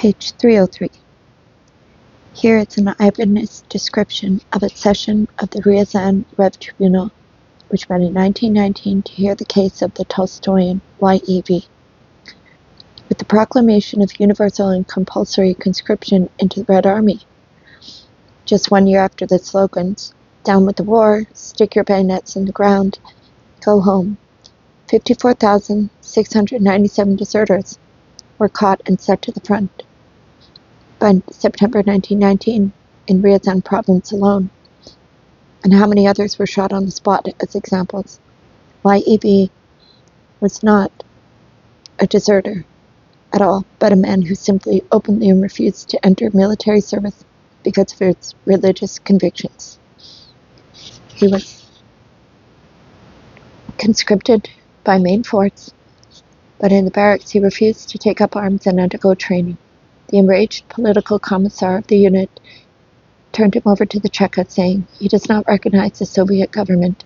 Page 303. Here is an eyewitness description of a session of the Ryazan Rev Tribunal, which met in 1919 to hear the case of the Tolstoyan Y.E.V. With the proclamation of universal and compulsory conscription into the Red Army, just 1 year after the slogans, "Down with the war, stick your bayonets in the ground, go home," 54,697 deserters were caught and sent to the front. By September 1919, in Ryazan province alone. And how many others were shot on the spot as examples? Y.E.V. was not a deserter at all, but a man who simply openly refused to enter military service because of his religious convictions. He was conscripted by main force, but in the barracks he refused to take up arms and undergo training. The enraged political commissar of the unit turned him over to the Cheka, saying he does not recognize the Soviet government.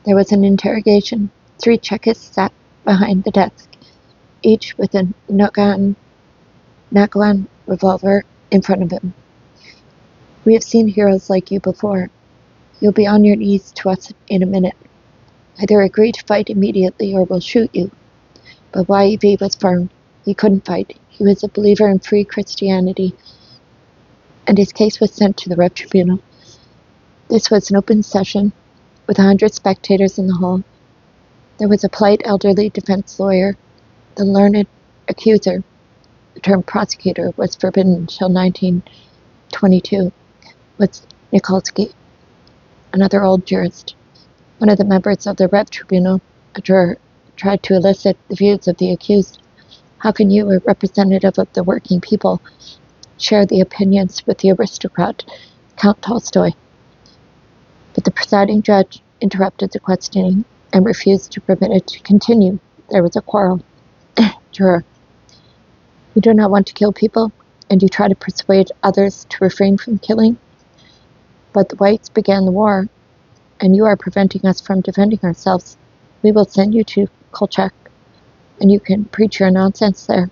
There was an interrogation. 3 Chekists sat behind the desk, each with a Nagant revolver in front of him. "We have seen heroes like you before. You'll be on your knees to us in a minute. Either agree to fight immediately or we'll shoot you." But Y.E.V. was firm. He couldn't fight. He was a believer in free Christianity, and his case was sent to the Rev Tribunal. This was an open session with 100 spectators in the hall. There was a polite elderly defense lawyer. The learned accuser, the term prosecutor was forbidden until 1922, was Nikolsky, another old jurist. One of the members of the Rev Tribunal, a juror, tried to elicit the views of the accused. How can you, a representative of the working people, share the opinions with the aristocrat, Count Tolstoy? But the presiding judge interrupted the questioning and refused to permit it to continue. There was a quarrel. Juror: "You do not want to kill people, and you try to persuade others to refrain from killing? But the whites began the war, and you are preventing us from defending ourselves. We will send you to Kolchak, and you can preach your nonsense there."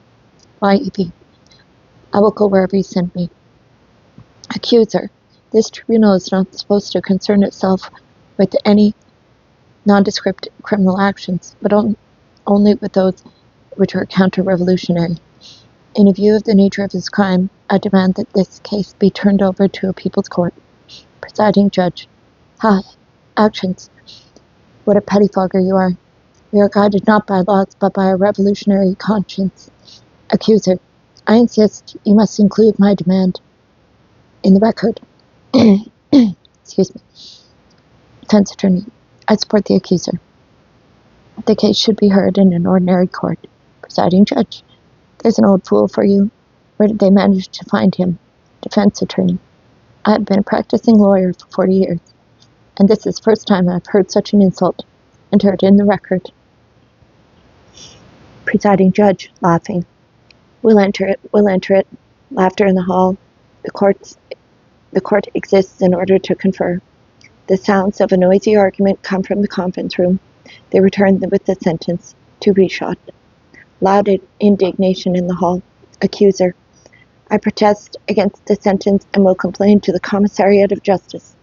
Y.E.V.: "I will go wherever you send me." Accuser: "This tribunal is not supposed to concern itself with any nondescript criminal actions, but only with those which are counter-revolutionary. In view of the nature of his crime, I demand that this case be turned over to a people's court." Presiding judge: "Ha! Actions! What a pettifogger you are. We are guided not by laws, but by a revolutionary conscience." Accuser: "I insist you must include my demand in the record." Excuse me. Defense attorney: "I support the accuser. The case should be heard in an ordinary court." Presiding judge: "There's an old fool for you. Where did they manage to find him?" Defense attorney: "I have been a practicing lawyer for 40 years, and this is the first time I've heard such an insult. Enter it in the record." Presiding judge, laughing: We'll enter it. Laughter in the hall. The court exists in order to confer. The sounds of a noisy argument come from the conference room. They return with the sentence: to be shot. Loud indignation in the hall. Accuser: "I protest against the sentence and will complain to the Commissariat of Justice."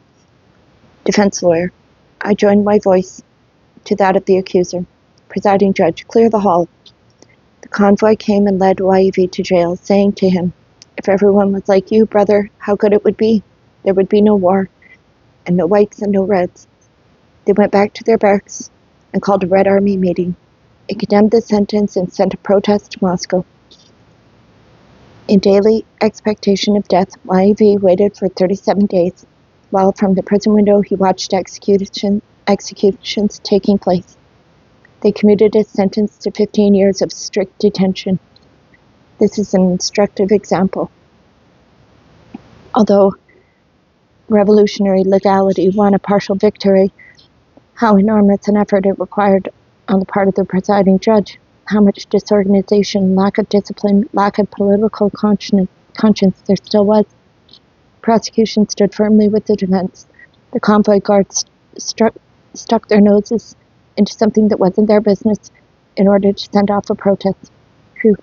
Defense lawyer: "I join my voice to that of the accuser." Presiding judge: "Clear the hall." The convoy came and led Y.E.V. to jail, saying to him, "If everyone was like you, brother, how good it would be. There would be no war, and no whites and no reds." They went back to their barracks and called a Red Army meeting. It condemned the sentence and sent a protest to Moscow. In daily expectation of death, Y.E.V. waited for 37 days, while from the prison window he watched executions taking place. They commuted his sentence to 15 years of strict detention. This is an instructive example. Although revolutionary legality won a partial victory, how enormous an effort it required on the part of the presiding judge, how much disorganization, lack of discipline, lack of political conscience there still was. Prosecution stood firmly with the defense. The convoy guards stuck their noses into something that wasn't their business in order to send off a protest. The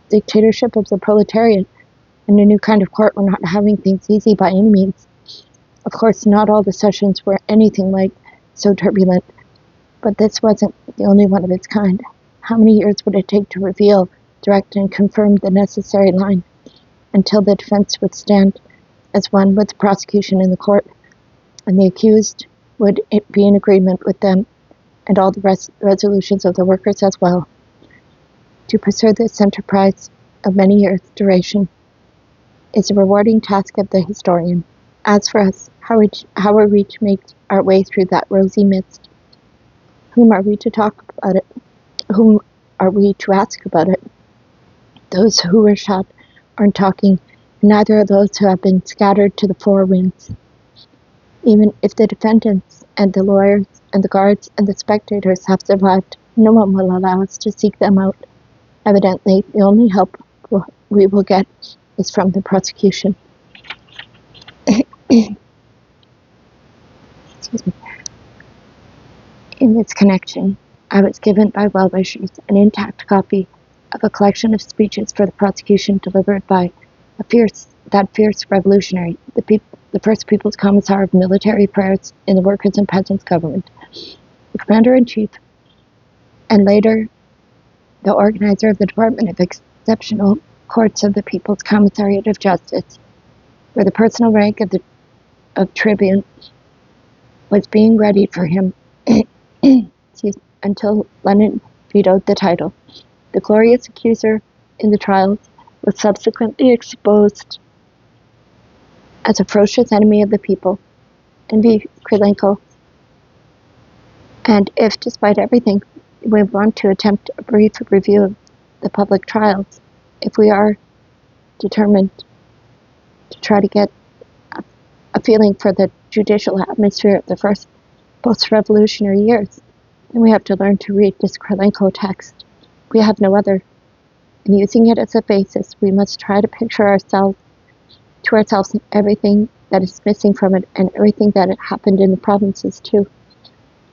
dictatorship of the proletariat, and a new kind of court were not having things easy by any means. Of course, not all the sessions were anything like so turbulent, but this wasn't the only one of its kind. How many years would it take to reveal, direct, and confirm the necessary line until the defense would stand as one with the prosecution in the court, and the accused would be in agreement with them and all the resolutions of the workers as well? To pursue this enterprise of many years' duration is a rewarding task of the historian. As for us, how are we to make our way through that rosy mist? Whom are we to talk about it? Whom are we to ask about it? Those who were shot aren't talking, and neither are those who have been scattered to the four winds. Even if the defendants and the lawyers and the guards and the spectators have survived, no one will allow us to seek them out. Evidently, the only help we will get is from the prosecution. Excuse me. In this connection, I was given by well-wishers an intact copy of a collection of speeches for the prosecution delivered by that fierce revolutionary, the first People's Commissar of Military Affairs in the Workers' and Peasants' Government, the Commander-in-Chief, and later the organizer of the Department of Exceptional Courts of the People's Commissariat of Justice, where the personal rank of tribune was being readied for him until Lenin vetoed the title. The glorious accuser in the trials was subsequently exposed as a ferocious enemy of the people, N.V. Krylenko. And if, despite everything, we want to attempt a brief review of the public trials, if we are determined to try to get a feeling for the judicial atmosphere of the first post-revolutionary years, then we have to learn to read this Krylenko text. We have no other. And using it as a basis, we must try to picture ourselves everything that is missing from it and everything that happened in the provinces too.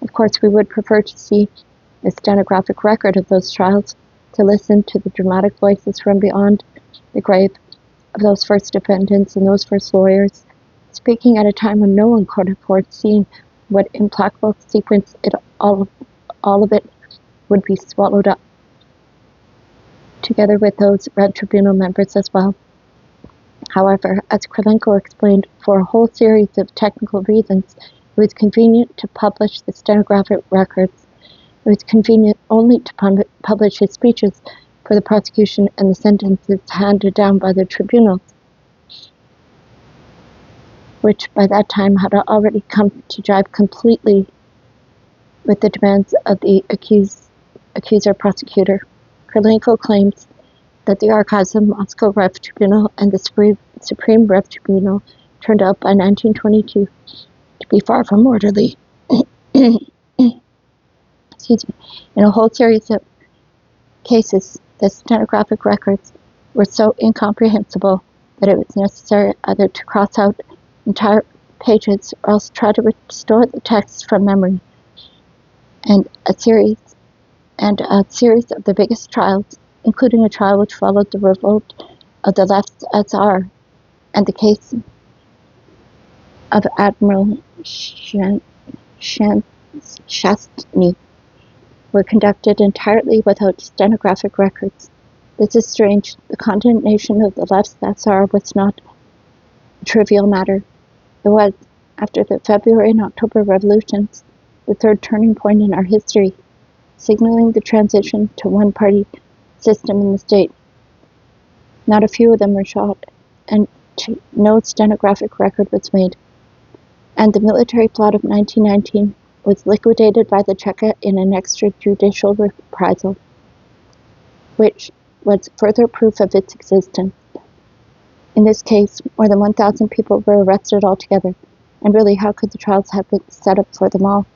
Of course, we would prefer to see a stenographic record of those trials, to listen to the dramatic voices from beyond the grave of those first defendants and those first lawyers, speaking at a time when no one could have foreseen what implacable sequence all of it would be swallowed up, together with those Red Tribunal members as well. However, as Krylenko explained, for a whole series of technical reasons, it was convenient to publish the stenographic records. It was convenient only to publish his speeches for the prosecution and the sentences handed down by the tribunals, which by that time had already come to jive completely with the demands of the accuser-prosecutor. Krylenko claims that the archives of Moscow Rev Tribunal and the Supreme Rev Tribunal turned out by 1922 to be far from orderly. Excuse me. In a whole series of cases, the stenographic records were so incomprehensible that it was necessary either to cross out entire pages or else try to restore the text from memory. And a series of the biggest trials, including a trial which followed the revolt of the left SR and the case of Admiral Shastny, were conducted entirely without stenographic records. This is strange. The condemnation of the left's SR was not a trivial matter. It was, after the February and October revolutions, the third turning point in our history, signaling the transition to one-party system in the state. Not a few of them were shot, and no stenographic record was made. And the military plot of 1919 was liquidated by the Cheka in an extrajudicial reprisal, which was further proof of its existence. In this case, more than 1,000 people were arrested altogether, and really, how could the trials have been set up for them all?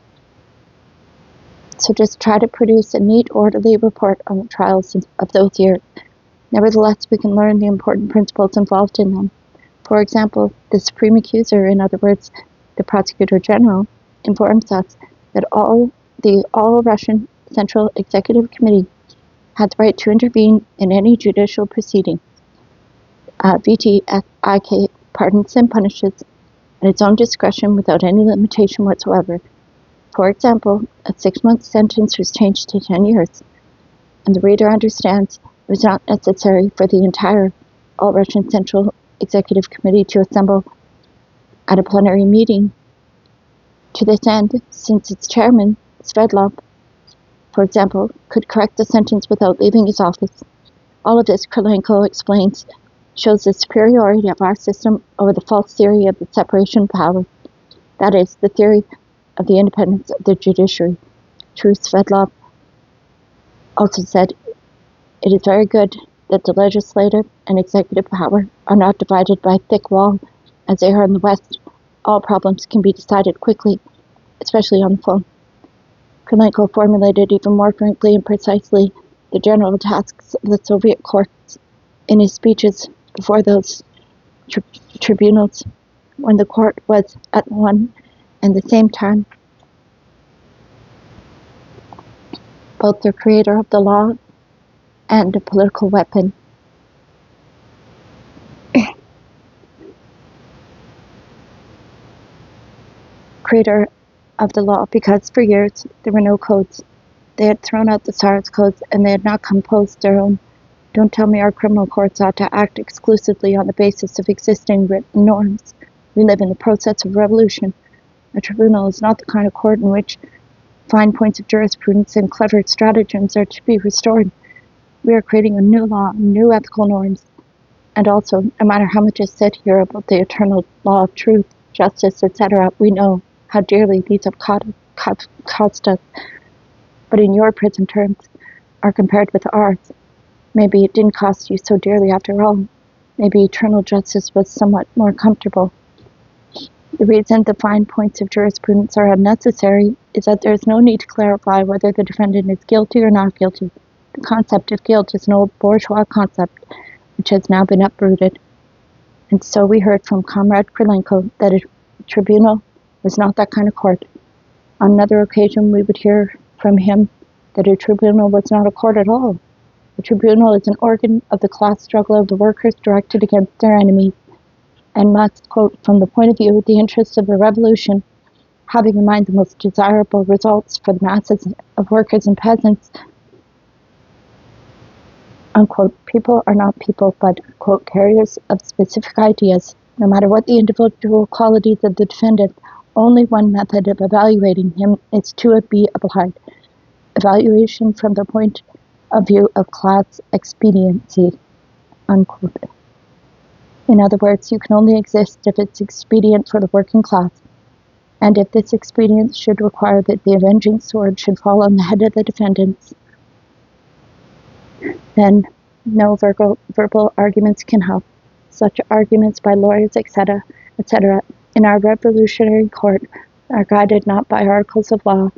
So just try to produce a neat, orderly report on the trials of those years. Nevertheless, we can learn the important principles involved in them. For example, the Supreme Accuser, in other words, the Prosecutor General, informs us that the All-Russian Central Executive Committee had the right to intervene in any judicial proceeding. VTIK pardons and punishes at its own discretion without any limitation whatsoever. For example, a 6-month sentence was changed to 10 years, and the reader understands it was not necessary for the entire All-Russian Central Executive Committee to assemble at a plenary meeting. To this end, since its chairman, Sverdlov, for example, could correct the sentence without leaving his office. All of this, Krylenko explains, shows the superiority of our system over the false theory of the separation of power. That is, the theory of the independence of the judiciary. True, Sverdlov also said, it is very good that the legislative and executive power are not divided by a thick wall, as they are in the West. All problems can be decided quickly, especially on the phone. Krylenko formulated even more frankly and precisely the general tasks of the Soviet courts in his speeches before those tribunals, when the court was at one and the same time both the creator of the law and a political weapon. Creator of the law, because for years there were no codes. They had thrown out the Tsar's codes and they had not composed their own. Don't tell me our criminal courts ought to act exclusively on the basis of existing written norms. We live in the process of revolution. A tribunal is not the kind of court in which fine points of jurisprudence and clever stratagems are to be restored. We are creating a new law, new ethical norms. And also, no matter how much is said here about the eternal law of truth, justice, etc., we know how dearly these have cost us. But in your prison terms are compared with ours. Maybe it didn't cost you so dearly after all. Maybe eternal justice was somewhat more comfortable. The reason the fine points of jurisprudence are unnecessary is that there is no need to clarify whether the defendant is guilty or not guilty. The concept of guilt is an old bourgeois concept which has now been uprooted. And so we heard from Comrade Krylenko that a tribunal was not that kind of court. On another occasion, we would hear from him that a tribunal was not a court at all. A tribunal is an organ of the class struggle of the workers directed against their enemies, and must, quote, from the point of view of the interests of the revolution, having in mind the most desirable results for the masses of workers and peasants, unquote, people are not people, but, quote, carriers of specific ideas. No matter what the individual qualities of the defendant, only one method of evaluating him is to be applied. Evaluation from the point of view of class expediency, unquote. In other words, you can only exist if it's expedient for the working class. And if this expedience should require that the avenging sword should fall on the head of the defendants, then no verbal arguments can help. Such arguments by lawyers, etc., in our revolutionary court are guided not by articles of law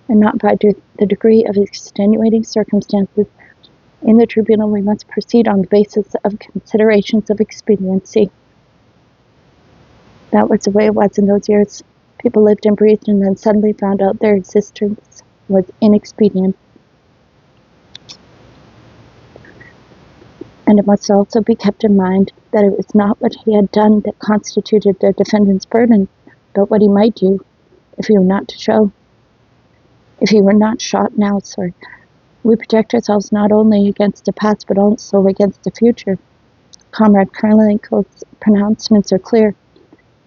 and not by the degree of extenuating circumstances. In the tribunal, we must proceed on the basis of considerations of expediency. That was the way it was in those years. People lived and breathed and then suddenly found out their existence was inexpedient. And it must also be kept in mind that it was not what he had done that constituted the defendant's burden, but what he might do if he were not shot now. We protect ourselves not only against the past, but also against the future. Comrade Krylenko's pronouncements are clear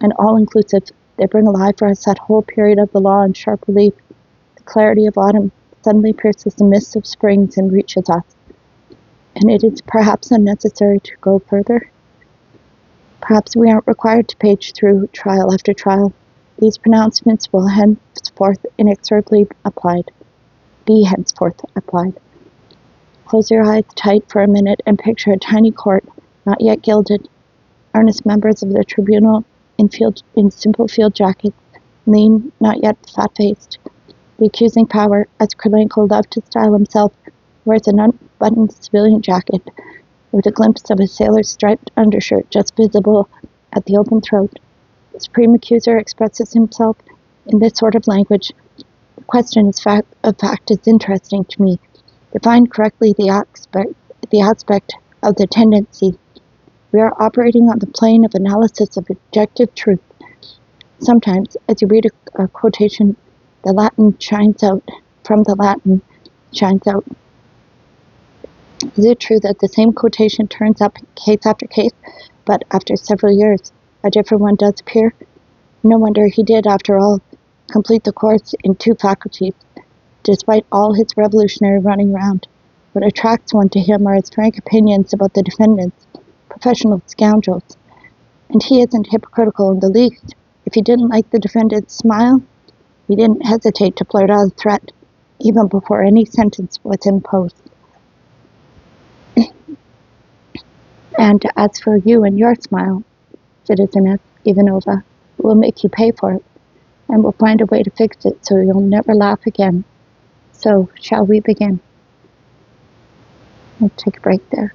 and all-inclusive. They bring alive for us that whole period of the law in sharp relief. The clarity of autumn suddenly pierces the mists of springs and reaches us. And it is perhaps unnecessary to go further. Perhaps we aren't required to page through trial after trial. These pronouncements will henceforth inexorably be henceforth applied. Close your eyes tight for a minute and picture a tiny court, not yet gilded. Earnest members of the tribunal in simple field jackets, lean, not yet fat-faced. The accusing power, as Krylenko loved to style himself, wears an unbuttoned civilian jacket with a glimpse of a sailor's striped undershirt just visible at the open throat. The supreme accuser expresses himself in this sort of language. The question of fact is interesting to me. define correctly the aspect of the tendency. We are operating on the plane of analysis of objective truth. Sometimes, as you read a quotation, the Latin shines out. From the Latin, shines out. Is it true that the same quotation turns up case after case, but after several years, a different one does appear? No wonder he did, after all, complete the course in 2 faculties, despite all his revolutionary running round. What attracts one to him are his frank opinions about the defendants, professional scoundrels. And he isn't hypocritical in the least. If he didn't like the defendant's smile, he didn't hesitate to blurt out a threat, even before any sentence was imposed. And as for you and your smile, Citizeness Ivanova, we'll make you pay for it, and we'll find a way to fix it so you'll never laugh again. So, shall we begin? Let's take a break there.